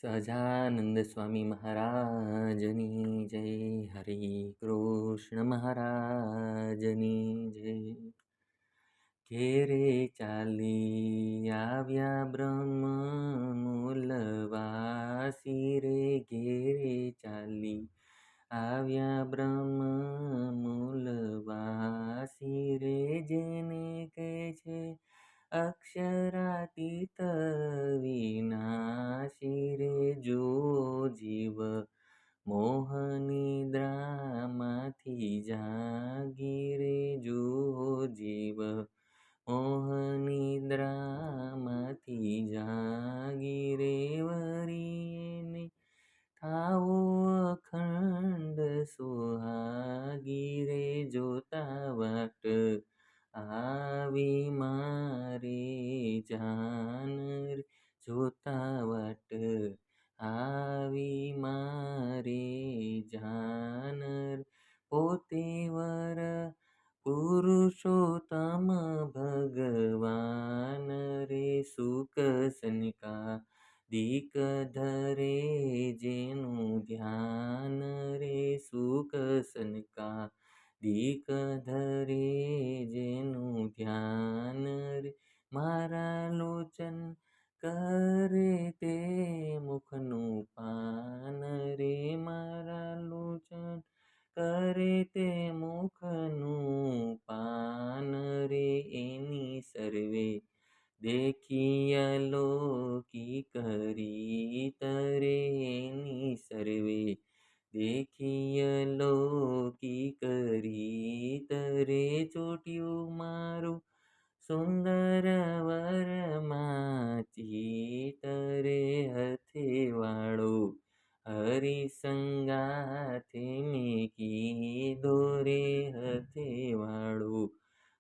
સહજાનંદ સ્વામી મહારાજની જય. હરે કૃષ્ણ મહારાજની જય. ઘેરે ચાલી આવ્યા બ્રહ્મ મૂલવાસી રે. ઘેરે ચાલી આવ્યા બ્રહ્મ મૂલવાસી રે. જેને કહે છે અક્ષરાતીત વિનાશી રે. જો જીવ મોહનિદ્રામાંથી જાગી રે. જો જીવ મોહનિદ્રામાંથી જાગી રે. વરીને થાવો અખંડ સુહાગી રે. જોતા વાટ આવી મારે જાન રે. જોતા વાટ આવી મારે જાન રે. પોતે વર પુરુષોત્તમ ભગવાન રે. સુખ સનકા દીક ધરે જેનું ધ્યાન રે. સુખ સનકા દીક ધરે જેનું ધ્યાન રે. મારા લોચન કરે તે મુખનું પાન રે. મારા લોચન કરે તે મુખનું પાન રે. એની સર્વે દેખી અલૌકિક રીત રે. એની સર્વે દેખી અલૌકિક રીત રે. ચોટ્યું મારું સુંદર વરમાં ચિત રે. હથે વાળો હરિસંગાથે મેં કીધો રે. હથે વાળો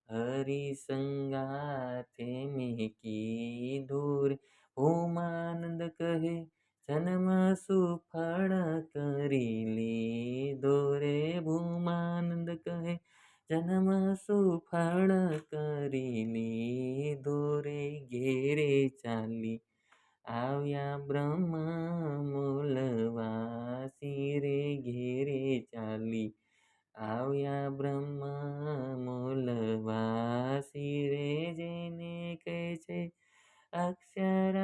હરિસંગાથે મેં કીધો રે. ભૂમાનંદ કહે જન્મ સુફળ કરી લીધો રે. ભૂમાનંદ કહે જન્મ સુફળ કરી લીધો રે. ઘેરે ચાલી આવ્યા બ્રહ્મ મૂલવાસી રે. ઘેરે ચાલી આવ્યા બ્રહ્મ મૂલવાસી રે. જેને કહે છે અક્ષર